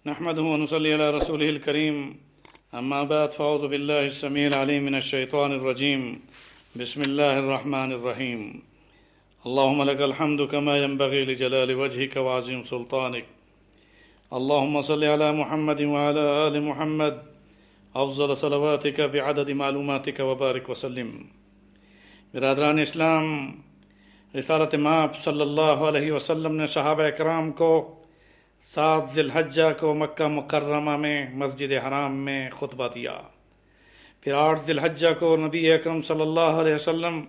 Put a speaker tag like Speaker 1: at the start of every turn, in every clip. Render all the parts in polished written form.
Speaker 1: نحمده ونصلي على رسوله الكريم أما بعد فأعوذ بالله السميع العليم من الشيطان الرجيم بسم الله الرحمن الرحيم اللهم لك الحمد كما ينبغي لجلال وجهك وعظيم سلطانك اللهم صل على محمد وعلى آل محمد أفضل صلواتك بعدد معلوماتك وبارك وسلم. برادران اسلام، رسالت مآب صلی اللہ علیہ وسلم نے صحابہ اکرام کو 7 ذی الحجہ کو مکہ مکرمہ میں مسجد حرام میں خطبہ دیا. پھر 8 ذی الحجہ کو نبی اکرم صلی اللہ علیہ وسلم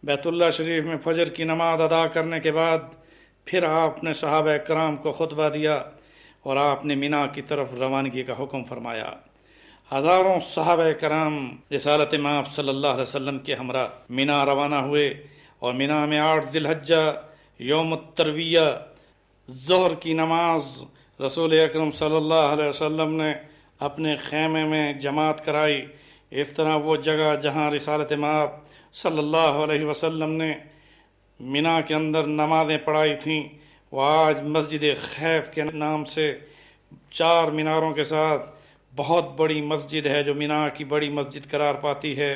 Speaker 1: بیت اللہ شریف میں فجر کی نماز ادا کرنے کے بعد پھر آپ نے صحابہ اکرام کو خطبہ دیا اور آپ نے مینا کی طرف روانگی کا حکم فرمایا. ہزاروں صحابہ کرام رسالت مآب صلی اللہ علیہ وسلم کے ہمراہ مینا روانہ ہوئے اور مینا میں 8 ذی الحجہ یوم الترویہ ظہر کی نماز رسول اکرم صلی اللہ علیہ وسلم نے اپنے خیمے میں جماعت کرائی. اس طرح وہ جگہ جہاں رسالت مآب صلی اللہ علیہ وسلم نے مینا کے اندر نمازیں پڑھائی تھیں وہ آج مسجد خیف کے نام سے 4 میناروں کے ساتھ بہت بڑی مسجد ہے جو مینا کی بڑی مسجد قرار پاتی ہے.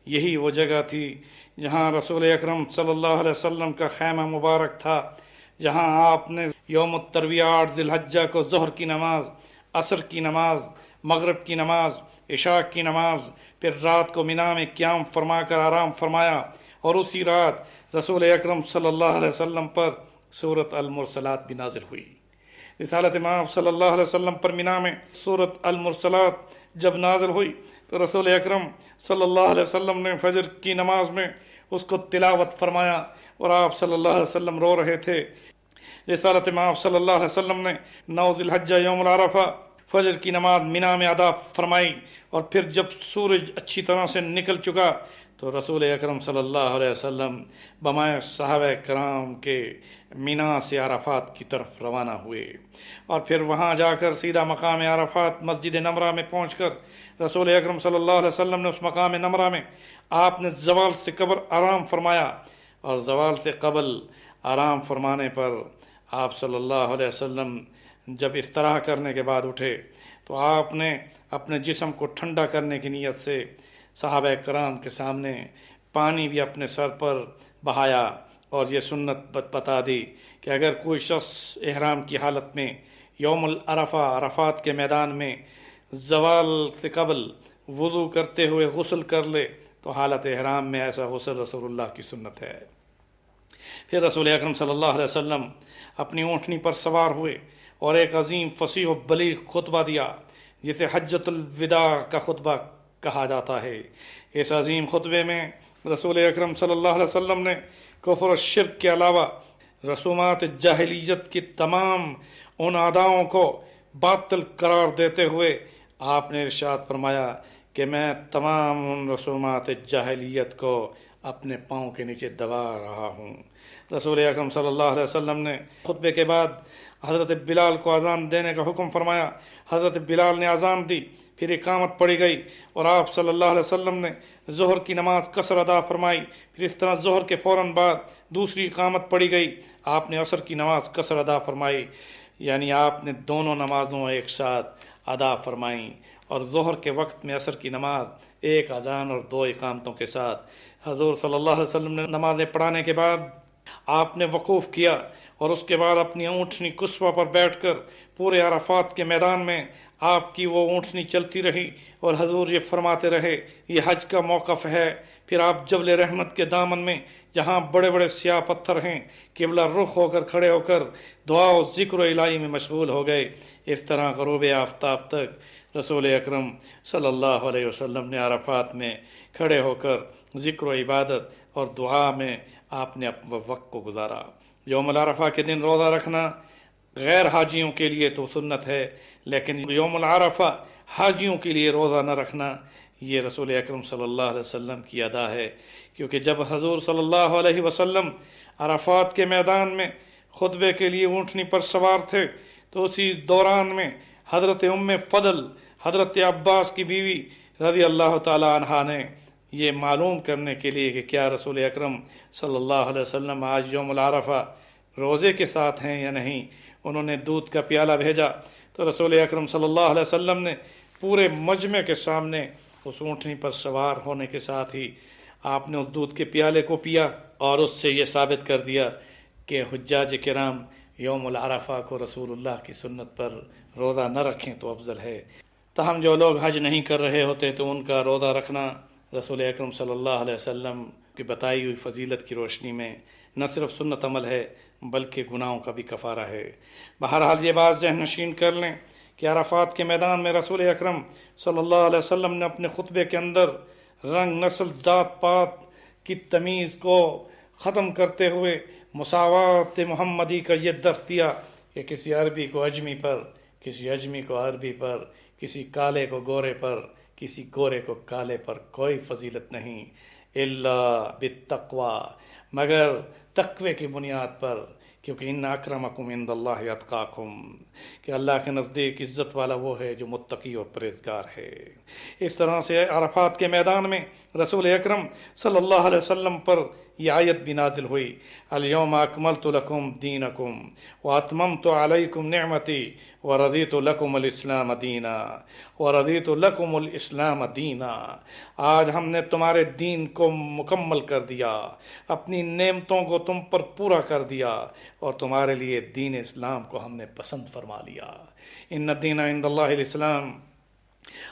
Speaker 1: یہی وہ جگہ تھی جہاں رسول اکرم صلی اللہ علیہ وسلم کا خیمہ مبارک تھا، جہاں آپ نے یوم الترویہ 8 ذی الحجہ کو ظہر کی نماز، عصر کی نماز، مغرب کی نماز، عشاء کی نماز، پھر رات کو مینا میں قیام فرما کر آرام فرمایا. اور اسی رات رسول اکرم صلی اللہ علیہ وسلم پر سورۃ المرسلات بھی نازل ہوئی. رسالت مآب صلی اللہ علیہ وسلم پر مینا میں سورۃ المرسلات جب نازل ہوئی تو رسول اکرم صلی اللہ علیہ وسلم نے فجر کی نماز میں اس کو تلاوت فرمایا اور آپ صلی اللہ علیہ وسلم رو رہے تھے. رسالت مآب صلی اللہ علیہ وسلم نے 9 ذی الحجہ یوم العرفہ فجر کی نماز مینا میں ادا فرمائی اور پھر جب سورج اچھی طرح سے نکل چکا تو رسول اکرم صلی اللہ علیہ وسلم بمائے صحابہ کرام کے مینا سے عرفات کی طرف روانہ ہوئے اور پھر وہاں جا کر سیدھا مقام عرفات مسجد نمرہ میں پہنچ کر رسول اکرم صلی اللہ علیہ وسلم نے اس مقام نمرہ میں آپ نے زوال سے قبل آرام فرمایا. اور زوال سے قبل آرام فرمانے پر آپ صلی اللہ علیہ وسلم جب استراحت کرنے کے بعد اٹھے تو آپ نے اپنے جسم کو ٹھنڈا کرنے کی نیت سے صحابہ کرام کے سامنے پانی بھی اپنے سر پر بہایا اور یہ سنت بتا دی کہ اگر کوئی شخص احرام کی حالت میں یوم العرفہ عرفات کے میدان میں زوال سے قبل وضو کرتے ہوئے غسل کر لے تو حالت احرام میں ایسا غسل رسول اللہ کی سنت ہے. پھر رسول اکرم صلی اللہ علیہ وسلم اپنی اونٹنی پر سوار ہوئے اور ایک عظیم فصیح و بلیغ خطبہ دیا جسے حجۃ الوداع کا خطبہ کہا جاتا ہے. اس عظیم خطبے میں رسول اکرم صلی اللہ علیہ وسلم نے کفر و شرک کے علاوہ رسومات جاہلیت کی تمام ان اداؤں کو باطل قرار دیتے ہوئے آپ نے ارشاد فرمایا کہ میں تمام ان رسومات جاہلیت کو اپنے پاؤں کے نیچے دبا رہا ہوں. رسول اکرم صلی اللہ علیہ وسلم نے خطبے کے بعد حضرت بلال کو اذان دینے کا حکم فرمایا. حضرت بلال نے اذان دی، پھر اقامت پڑھی گئی اور آپ صلی اللہ علیہ وسلم نے ظہر کی نماز قصر ادا فرمائی. پھر اس طرح ظہر کے فوراً بعد دوسری اقامت پڑھی گئی، آپ نے عصر کی نماز قصر ادا فرمائی، یعنی آپ نے دونوں نمازوں ایک ساتھ ادا فرمائیں. اور ظہر کے وقت میں عصر کی نماز ایک اذان اور 2 اقامتوں کے ساتھ. حضور صلی اللہ علیہ وسلم نے نمازیں پڑھانے کے بعد آپ نے وقوف کیا اور اس کے بعد اپنی اونٹنی قصوہ پر بیٹھ کر پورے عرفات کے میدان میں آپ کی وہ اونٹنی چلتی رہی اور حضور یہ فرماتے رہے یہ حج کا موقف ہے. پھر آپ جبل رحمت کے دامن میں جہاں بڑے بڑے سیاہ پتھر ہیں قبلہ رخ ہو کر کھڑے ہو کر دعا و ذکر و الہی میں مشغول ہو گئے. اس طرح غروب آفتاب تک رسول اکرم صلی اللہ علیہ وسلم نے عرفات میں کھڑے ہو کر ذکر و عبادت اور دعا میں آپ نے اپنے وقت کو گزارا. یوم العرفہ کے دن روزہ رکھنا غیر حاجیوں کے لیے تو سنت ہے، لیکن یوم العرفہ حاجیوں کے لیے روزہ نہ رکھنا یہ رسول اکرم صلی اللہ علیہ وسلم کی ادا ہے. کیونکہ جب حضور صلی اللہ علیہ وسلم عرفات کے میدان میں خطبے کے لیے اونٹنی پر سوار تھے تو اسی دوران میں حضرت ام فضل حضرت عباس کی بیوی رضی اللہ تعالی عنہا نے یہ معلوم کرنے کے لیے کہ کیا رسول اکرم صلی اللہ علیہ وسلم آج یوم العرفہ روزے کے ساتھ ہیں یا نہیں، انہوں نے دودھ کا پیالہ بھیجا تو رسول اکرم صلی اللہ علیہ وسلم نے پورے مجمع کے سامنے اس اونٹنی پر سوار ہونے کے ساتھ ہی آپ نے اس دودھ کے پیالے کو پیا اور اس سے یہ ثابت کر دیا کہ حجاج کرام یوم العرفہ کو رسول اللہ کی سنت پر روزہ نہ رکھیں تو افضل ہے۔ تاہم جو لوگ حج نہیں کر رہے ہوتے تو ان کا روزہ رکھنا رسول اکرم صلی اللہ علیہ وسلم کی بتائی ہوئی فضیلت کی روشنی میں نہ صرف سنت عمل ہے بلکہ گناہوں کا بھی کفارہ ہے۔ بہرحال یہ بات ذہن نشین کر لیں کہ عرفات کے میدان میں رسول اکرم صلی اللہ علیہ وسلم نے اپنے خطبے کے اندر رنگ، نسل، ذات پات کی تمیز کو ختم کرتے ہوئے مساوات محمدی کا یہ درس دیا کہ کسی عربی کو اجمی پر، کسی اجمی کو عربی پر، کسی کالے کو گورے پر، کسی گورے کو کالے پر کوئی فضیلت نہیں الا بالتقوی، مگر تقوی کی بنیاد پر، کیونکہ ان اکرمکم عند اللہ اتقاکم، کہ اللہ کے نزدیک عزت والا وہ ہے جو متقی اور پرہیزگار ہے۔ اس طرح سے عرفات کے میدان میں رسول اکرم صلی اللہ علیہ وسلم پر یہ آیت بھی نازل ہوئی، الیوم اکملت لکم دینکم واتممت علیکم نعمتی ورضیت لکم الاسلام دینا، ورضیت لکم الاسلام دینا، آج ہم نے تمہارے دین کو مکمل کر دیا، اپنی نعمتوں کو تم پر پورا کر دیا اور تمہارے لیے دین اسلام کو ہم نے پسند فرما لیا۔ ان الدین عند اللہ الاسلام،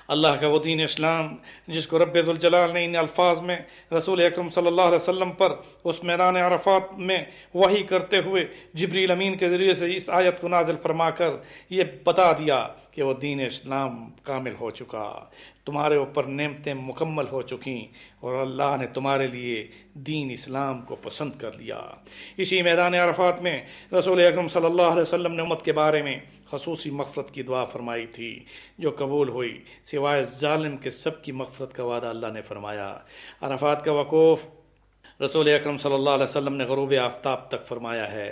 Speaker 1: اللہ کا وہ دین اسلام جس کو رب ذوالجلال نے ان الفاظ میں رسول اکرم صلی اللہ علیہ وسلم پر اس میدان عرفات میں وحی کرتے ہوئے جبریل امین کے ذریعے سے اس آیت کو نازل فرما کر یہ بتا دیا کہ وہ دین اسلام کامل ہو چکا، تمہارے اوپر نعمتیں مکمل ہو چکیں اور اللہ نے تمہارے لیے دین اسلام کو پسند کر لیا۔ اسی میدان عرفات میں رسول اکرم صلی اللہ علیہ وسلم نے امت کے بارے میں خصوصی مغفرت کی دعا فرمائی تھی جو قبول ہوئی، سوائے ظالم کے سب کی مغفرت کا وعدہ اللہ نے فرمایا۔ عرفات کا وقوف رسول اکرم صلی اللہ علیہ وسلم نے غروب آفتاب تک فرمایا ہے۔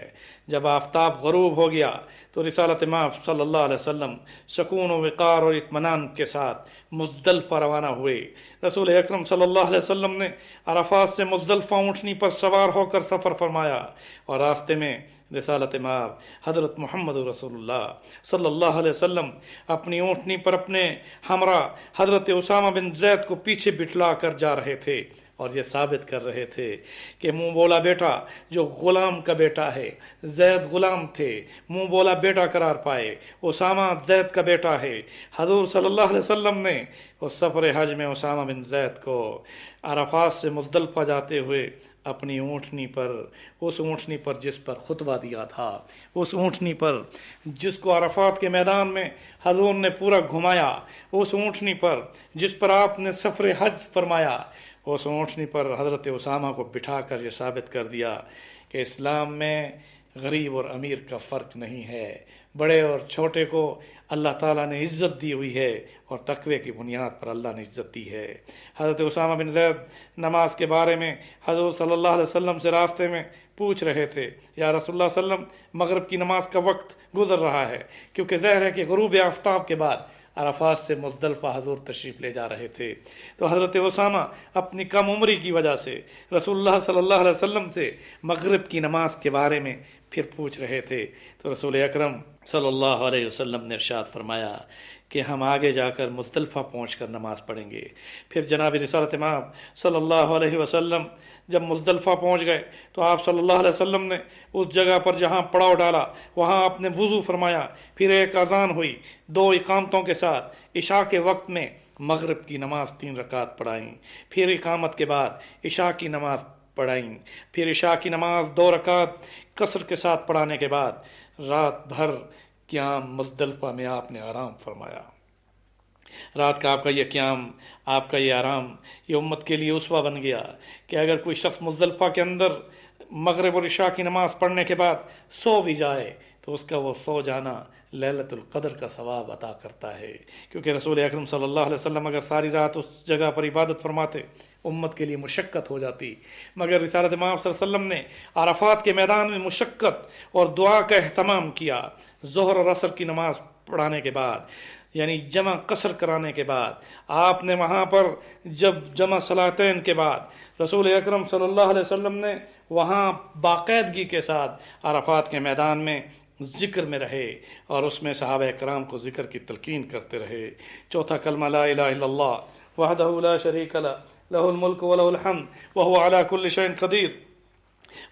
Speaker 1: جب آفتاب غروب ہو گیا تو رسالت مآب صلی اللہ علیہ وسلم سکون و وقار اور اطمینان کے ساتھ مزدلفہ روانہ ہوئے۔ رسول اکرم صلی اللہ علیہ وسلم نے عرفات سے مزدلفہ اونٹنی پر سوار ہو کر سفر فرمایا اور راستے میں رسالت مآب حضرت محمد رسول اللہ صلی اللہ علیہ وسلم اپنی اونٹنی پر اپنے ہمراہ حضرت اسامہ بن زید کو پیچھے بٹھلا کر جا رہے تھے اور یہ ثابت کر رہے تھے کہ منہ بولا بیٹا جو غلام کا بیٹا ہے، زید غلام تھے، منہ بولا بیٹا قرار پائے، اسامہ زید کا بیٹا ہے۔ حضور صلی اللہ علیہ وسلم نے اس سفر حج میں اسامہ بن زید کو عرفات سے مزدلفہ جاتے ہوئے اپنی اونٹنی پر، اس اونٹنی پر جس پر خطبہ دیا تھا، اس اونٹنی پر جس کو عرفات کے میدان میں حضور نے پورا گھمایا، اس اونٹنی پر جس پر آپ نے سفر حج فرمایا، اس اونٹنی پر حضرت اسامہ کو بٹھا کر یہ ثابت کر دیا کہ اسلام میں غریب اور امیر کا فرق نہیں ہے، بڑے اور چھوٹے کو اللہ تعالیٰ نے عزت دی ہوئی ہے اور تقوی کی بنیاد پر اللہ نے عزت دی ہے۔ حضرت اسامہ بن زید نماز کے بارے میں حضور صلی اللہ علیہ وسلم سے راستے میں پوچھ رہے تھے، یا رسول اللہ صلی اللہ علیہ وسلم مغرب کی نماز کا وقت گزر رہا ہے، کیونکہ ظاہر ہے کہ غروب آفتاب کے بعد عرفات سے مزدلفہ حضور تشریف لے جا رہے تھے، تو حضرت اسامہ اپنی کم عمری کی وجہ سے رسول اللہ صلی اللہ علیہ وسلم سے مغرب کی نماز کے بارے میں پھر پوچھ رہے تھے، تو رسول اکرم صلی اللہ علیہ وسلم نے ارشاد فرمایا کہ ہم آگے جا کر مزدلفہ پہنچ کر نماز پڑھیں گے۔ پھر جناب رسالت مآب صلی اللہ علیہ وسلم جب مزدلفہ پہنچ گئے تو آپ صلی اللہ علیہ وسلم نے اس جگہ پر جہاں پڑاؤ ڈالا وہاں آپ نے وضو فرمایا، پھر ایک اذان ہوئی، 2 اقامتوں کے ساتھ عشاء کے وقت میں مغرب کی نماز 3 رکعت پڑھائیں، پھر اقامت کے بعد عشاء کی نماز پڑھائیں، پھر عشاء کی نماز 2 رکعت قصر کے ساتھ پڑھانے کے بعد رات بھر قیام مزدلفہ میں آپ نے آرام فرمایا۔ رات کا آپ کا یہ قیام، آپ کا یہ آرام، یہ امت کے لیے اسوہ بن گیا کہ اگر کوئی شخص مزدلفہ کے اندر مغرب اور عشاء کی نماز پڑھنے کے بعد سو بھی جائے تو اس کا وہ سو جانا لیلۃ القدر کا ثواب عطا کرتا ہے، کیونکہ رسول اکرم صلی اللہ علیہ وسلم اگر ساری رات اس جگہ پر عبادت فرماتے امت کے لیے مشقت ہو جاتی، مگر رسالت مآب صلی اللہ علیہ وسلم نے عرفات کے میدان میں مشقت اور دعا کا اہتمام کیا۔ ظہر اور عصر کی نماز پڑھانے کے بعد یعنی جمع قصر کرانے کے بعد آپ نے وہاں پر جب جمع صلاتین کے بعد رسول اکرم صلی اللہ علیہ وسلم نے وہاں باقاعدگی کے ساتھ عرفات کے میدان میں ذکر میں رہے اور اس میں صحابہ کرام کو ذکر کی تلقین کرتے رہے۔ چوتھا کلمہ لا الہ الا اللہ وحدہ لا شریک لہ لہ الملک ولہ الحمد وہو علی کل شیء قدیر۔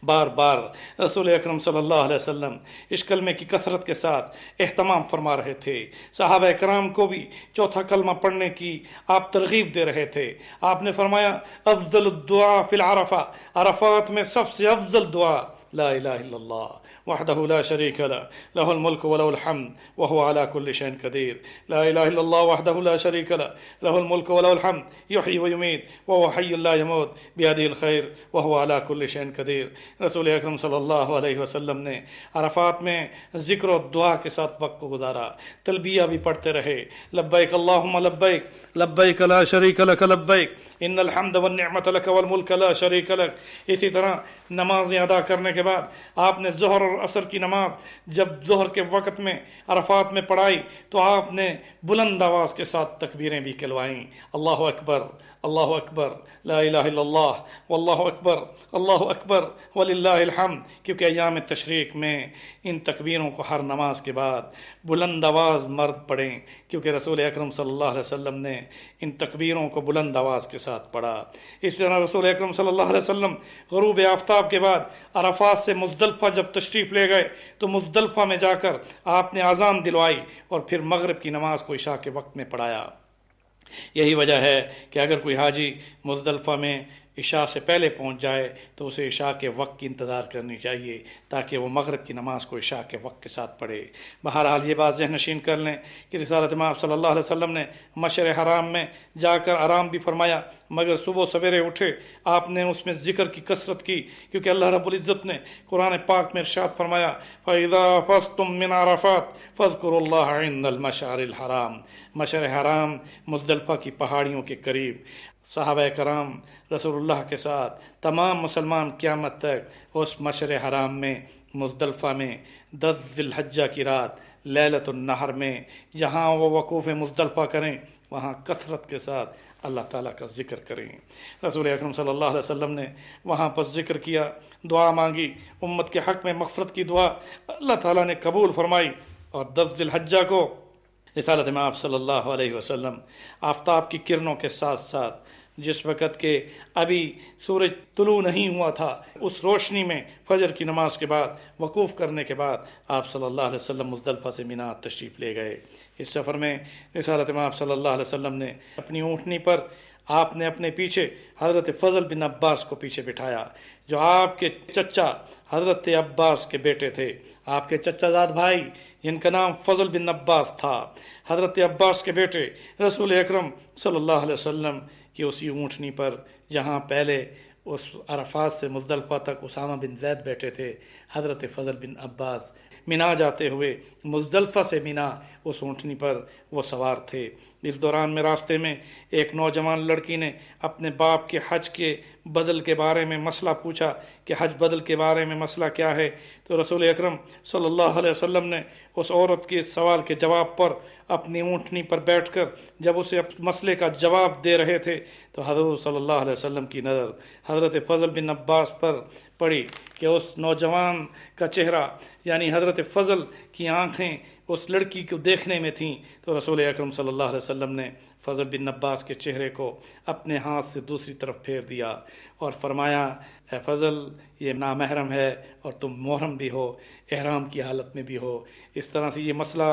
Speaker 1: بار بار رسول اکرم صلی اللہ علیہ وسلم اس کلمے کی کثرت کے ساتھ اہتمام فرما رہے تھے۔ صحابہ کرام کو بھی چوتھا کلمہ پڑھنے کی آپ ترغیب دے رہے تھے۔ آپ نے فرمایا افضل الدعاء فی العرفہ، عرفات میں سب سے افضل دعا لا الہ الا اللہ وحدہ لا شریک لہ لہ الملک ولہ الحمد وہو علی کل شیء قدیر۔ لا الہ الا اللہ وحدہ لا شریک لہ لہ الملک ولہ الحمد یحیی ویمیت وہو حی لا یموت بیدہ الخیر وہو علی کل شیء قدیر۔ رسول اکرم صلی اللہ علیہ وسلم نے عرفات میں ذکر و دعا کے ساتھ وقت کو گزارا، تلبیہ بھی پڑھتے رہے، لبیک اللہم لبیک لبیک لا شریک لک لبیک ان الحمد والنعمت لک والملک لا شریک لک۔ اسی طرح نمازیں ادا کرنے کے بعد آپ نے ظہر اور عصر کی نماز جب ظہر کے وقت میں عرفات میں پڑھائی تو آپ نے بلند آواز کے ساتھ تکبیریں بھی کہلوائیں، اللہ اکبر اللہ اکبر لا الہ الا اللہ واللہ اکبر اللہ اکبر وللہ الحمد، کیونکہ ایام تشریق میں ان تکبیروں کو ہر نماز کے بعد بلند آواز مرد پڑھیں، کیونکہ رسول اکرم صلی اللہ علیہ وسلم نے ان تکبیروں کو بلند آواز کے ساتھ پڑھا۔ اس طرح رسول اکرم صلی اللہ علیہ وسلم غروب آفتاب کے بعد عرفات سے مزدلفہ جب تشریف لے گئے تو مزدلفہ میں جا کر آپ نے اذان دلوائی اور پھر مغرب کی نماز کو عشاء کے وقت میں پڑھایا۔ یہی وجہ ہے کہ اگر کوئی حاجی مزدلفہ میں عشاء سے پہلے پہنچ جائے تو اسے عشاء کے وقت کی انتظار کرنی چاہیے تاکہ وہ مغرب کی نماز کو عشاء کے وقت کے ساتھ پڑھے۔ بہرحال یہ بات ذہن نشین کر لیں کہ رسالت مآب صلی اللہ علیہ وسلم نے مشعر حرام میں جا کر آرام بھی فرمایا، مگر صبح سویرے اٹھے آپ نے اس میں ذکر کی کثرت کی، کیونکہ اللہ رب العزت نے قرآن پاک میں ارشاد فرمایا فَإِذَا فَصْتُم مِّنْ عَرَفَاتٍ فَاذْكُرُوا اللَّهَ عِندَ الْمَشْعَرِ الْحَرَامِ۔ مشعر حرام مزدلفہ کی پہاڑیوں کے قریب، صحابہ کرام رسول اللہ کے ساتھ تمام مسلمان قیامت تک اس مشعر حرام میں مزدلفہ میں 10 ذی الحجہ کی رات لیلۃ النحر میں جہاں وہ وقوف مزدلفہ کریں وہاں کثرت کے ساتھ اللہ تعالیٰ کا ذکر کریں۔ رسول اکرم صلی اللہ علیہ وسلم نے وہاں پر ذکر کیا، دعا مانگی، امت کے حق میں مغفرت کی دعا اللہ تعالیٰ نے قبول فرمائی، اور 10 ذی الحجہ کو رسالت مآب صلی اللہ علیہ وسلم آفتاب کی کرنوں کے ساتھ ساتھ جس وقت کہ ابھی سورج طلوع نہیں ہوا تھا اس روشنی میں فجر کی نماز کے بعد وقوف کرنے کے بعد آپ صلی اللہ علیہ وسلم مزدلفہ سے مینا تشریف لے گئے۔ اس سفر میں رسالت مآب صلی اللہ علیہ وسلم نے اپنی اونٹنی پر آپ نے اپنے پیچھے حضرت فضل بن عباس کو پیچھے بٹھایا، جو آپ کے چچا حضرت عباس کے بیٹے تھے۔ آپ کے چچا زاد بھائی جن کا نام فضل بن عباس تھا، حضرت عباس کے بیٹے رسول اکرم صلی اللہ علیہ وسلم کی اسی اونٹنی پر جہاں پہلے اس عرفات سے مزدلفہ تک اسامہ بن زید بیٹھے تھے، حضرت فضل بن عباس مینا جاتے ہوئے مزدلفہ سے مینا اس اونٹنی پر وہ سوار تھے۔ اس دوران میں راستے میں ایک نوجوان لڑکی نے اپنے باپ کے حج کے بدل کے بارے میں مسئلہ پوچھا کہ حج بدل کے بارے میں مسئلہ کیا ہے، تو رسول اکرم صلی اللہ علیہ وسلم نے اس عورت کے سوال کے جواب پر اپنی اونٹنی پر بیٹھ کر جب اسے مسئلے کا جواب دے رہے تھے تو حضرت صلی اللہ علیہ وسلم کی نظر حضرت فضل بن عباس پر پڑی کہ اس نوجوان کا چہرہ یعنی حضرت فضل کی آنکھیں اس لڑکی کو دیکھنے میں تھیں، تو رسول اکرم صلی اللہ علیہ وسلم نے فضل بن عباس کے چہرے کو اپنے ہاتھ سے دوسری طرف پھیر دیا اور فرمایا اے فضل یہ نامحرم ہے اور تم محرم بھی ہو، احرام کی حالت میں بھی ہو۔ اس طرح سے یہ مسئلہ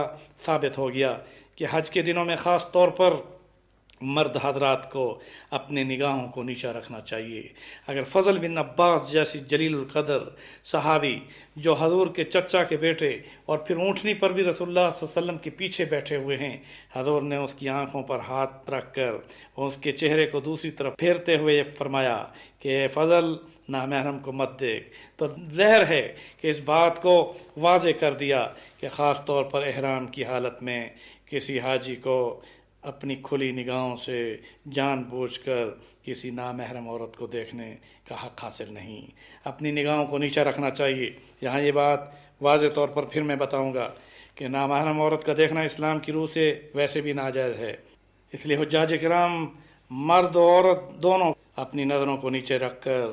Speaker 1: ثابت ہو گیا کہ حج کے دنوں میں خاص طور پر مرد حضرات کو اپنے نگاہوں کو نیچا رکھنا چاہیے۔ اگر فضل بن عباس جیسی جلیل القدر صحابی جو حضور کے چچا کے بیٹے اور پھر اونٹنی پر بھی رسول اللہ صلی اللہ علیہ وسلم کے پیچھے بیٹھے ہوئے ہیں، حضور نے اس کی آنکھوں پر ہاتھ رکھ کر اس کے چہرے کو دوسری طرف پھیرتے ہوئے فرمایا کہ اے فضل نامحرم کو مت دیکھ، تو ظاہر ہے کہ اس بات کو واضح کر دیا کہ خاص طور پر احرام کی حالت میں کسی حاجی کو اپنی کھلی نگاہوں سے جان بوجھ کر کسی نامحرم عورت کو دیکھنے کا حق حاصل نہیں، اپنی نگاہوں کو نیچا رکھنا چاہیے۔ یہاں یہ بات واضح طور پر پھر میں بتاؤں گا کہ نامحرم عورت کا دیکھنا اسلام کی روح سے ویسے بھی ناجائز ہے، اس لیے حجاج کرام مرد و عورت دونوں اپنی نظروں کو نیچے رکھ کر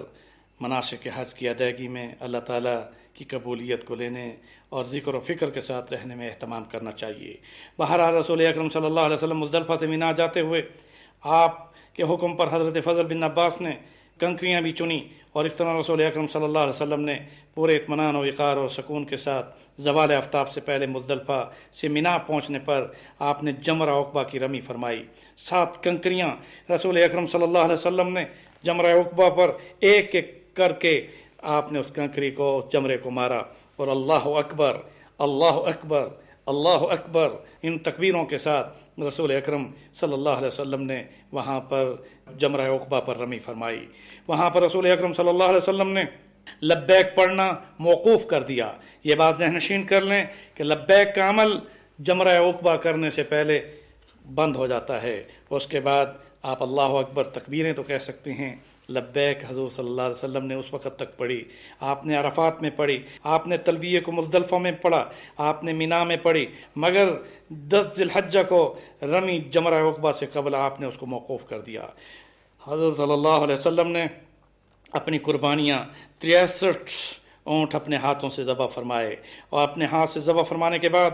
Speaker 1: مناسک حج کی ادائیگی میں اللہ تعالیٰ کی قبولیت کو لینے اور ذکر و فکر کے ساتھ رہنے میں اہتمام کرنا چاہیے۔ بہرحال رسول اکرم صلی اللہ علیہ وسلم مزدلفہ سے مینا جاتے ہوئے آپ کے حکم پر حضرت فضل بن عباس نے کنکریاں بھی چنی، اور اس طرح رسول اکرم صلی اللہ علیہ وسلم نے پورے اطمینان و وقار اور سکون کے ساتھ زوال آفتاب سے پہلے مزدلفہ سے مینا پہنچنے پر آپ نے جمرہ عقبہ کی رمی فرمائی۔ 7 کنکریاں رسول اکرم صلی اللہ علیہ وسلم نے جمرہ عقبہ پر ایک ایک کر کے آپ نے اس کنکری کو، جمرے کو مارا، اور اللہ اکبر اللہ اکبر اللہ اکبر ان تکبیروں کے ساتھ رسول اکرم صلی اللہ علیہ وسلم نے وہاں پر جمرہ عقبہ پر رمی فرمائی۔ وہاں پر رسول اکرم صلی اللہ علیہ وسلم نے لبیک پڑھنا موقوف کر دیا۔ یہ بات ذہن نشین کر لیں کہ لبیک کا عمل جمرہ عقبہ کرنے سے پہلے بند ہو جاتا ہے، اس کے بعد آپ اللہ اکبر تکبیریں تو کہہ سکتے ہیں، لبیک حضور صلی اللہ علیہ وسلم نے اس وقت تک پڑھی، آپ نے عرفات میں پڑھی، آپ نے تلبیہ کو مزدلفہ میں پڑھا، آپ نے مینا میں پڑھی، مگر 10 ذی الحجہ کو رمی جمرہ عقبہ سے قبل آپ نے اس کو موقوف کر دیا۔ حضرت صلی اللہ علیہ وسلم نے اپنی قربانیاں 63 اونٹ اپنے ہاتھوں سے ذبح فرمائے، اور اپنے ہاتھ سے ذبح فرمانے کے بعد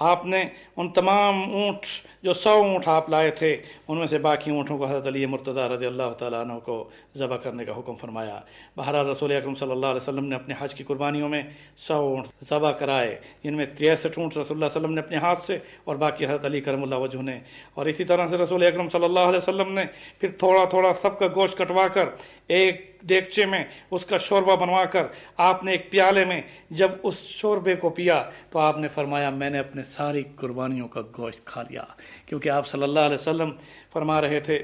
Speaker 1: آپ نے ان تمام اونٹ جو 100 اونٹ آپ لائے تھے ان میں سے باقی اونٹوں کو حضرت علی مرتضیٰ رضی اللہ تعالیٰ عنہ کو ذبح کرنے کا حکم فرمایا۔ بہرحال رسول اکرم صلی اللہ علیہ وسلم نے اپنے حج کی قربانیوں میں 100 اونٹ ذبح کرائے، جن میں 63 اونٹ رسول اللہ صلی اللہ علیہ وسلم نے اپنے ہاتھ سے اور باقی حضرت علی کرم اللہ وجہ نے، اور اسی طرح سے رسول اکرم صلی اللہ علیہ وسلم نے پھر تھوڑا تھوڑا سب کا گوشت کٹوا کر ایک دیگچے میں اس کا شوربہ بنوا کر آپ نے ایک پیالے میں جب اس شوربے کو پیا تو آپ نے فرمایا میں نے اپنے ساری قربانیوں کا گوشت کھا لیا، کیونکہ آپ صلی اللہ علیہ وسلم فرما رہے تھے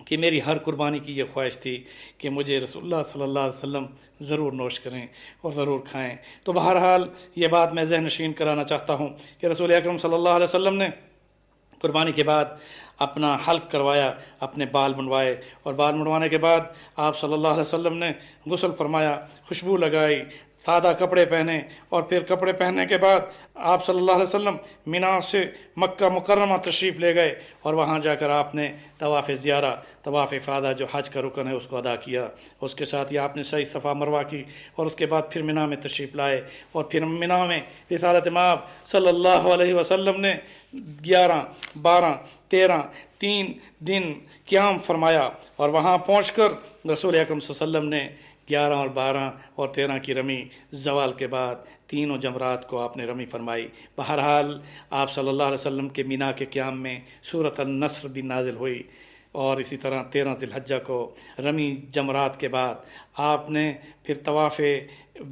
Speaker 1: کہ میری ہر قربانی کی یہ خواہش تھی کہ مجھے رسول اللہ صلی اللہ علیہ وسلم ضرور نوش کریں اور ضرور کھائیں۔ تو بہرحال یہ بات میں ذہن نشین کرانا چاہتا ہوں کہ رسول اکرم صلی اللہ علیہ وسلم نے قربانی کے بعد اپنا حلق کروایا، اپنے بال منڈوائے، اور بال منڈوانے کے بعد آپ صلی اللہ علیہ وسلم نے غسل فرمایا، خوشبو لگائی، سادہ کپڑے پہنے، اور پھر کپڑے پہننے کے بعد آپ صلی اللہ علیہ وسلم مینا سے مکہ مکرمہ تشریف لے گئے، اور وہاں جا کر آپ نے طواف زیارہ، طواف افاضہ جو حج کا رکن ہے اس کو ادا کیا، اس کے ساتھ ہی آپ نے صحیح صفا مروہ کی، اور اس کے بعد پھر مینا میں تشریف لائے، اور پھر مینا میں رسالت مآب صلی اللہ علیہ وسلم نے 11 12 13 3 دن قیام فرمایا، اور وہاں پہنچ کر رسول اکرم صلی اللہ علیہ وسلم نے 11 اور 12 اور 13 کی رمی زوال کے بعد تینوں جمرات کو آپ نے رمی فرمائی۔ بہرحال آپ صلی اللہ علیہ وسلم کے مینا کے قیام میں سورۃ النصر بھی نازل ہوئی، اور اسی طرح 13 ذی الحجہ کو رمی جمرات کے بعد آپ نے پھر طواف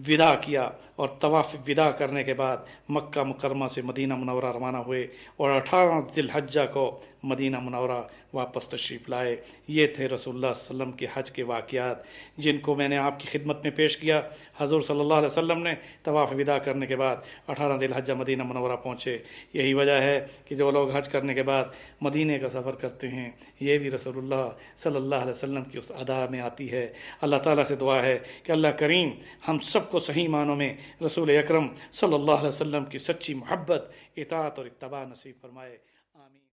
Speaker 1: وداع کیا، اور طواف وداع کرنے کے بعد مکہ مکرمہ سے مدینہ منورہ روانہ ہوئے، اور 18 ذی الحجہ کو مدینہ منورہ واپس تشریف لائے۔ یہ تھے رسول اللہ صلی اللہ علیہ وسلم کے حج کے واقعات، جن کو میں نے آپ کی خدمت میں پیش کیا۔ حضور صلی اللہ علیہ وسلم نے طواف وداع کرنے کے بعد 18 ذی الحجہ مدینہ منورہ پہنچے۔ یہی وجہ ہے کہ جو لوگ حج کرنے کے بعد مدینے کا سفر کرتے ہیں، یہ بھی رسول اللہ صلی اللہ علیہ وسلم کی اس ادا میں آتی ہے۔ اللہ تعالیٰ سے دعا ہے کہ اللہ کریم ہم سب کو صحیح معنوں میں رسول اکرم صلی اللہ علیہ وسلم کی سچی محبت، اطاعت اور اتباع نصیب فرمائے۔ آمین۔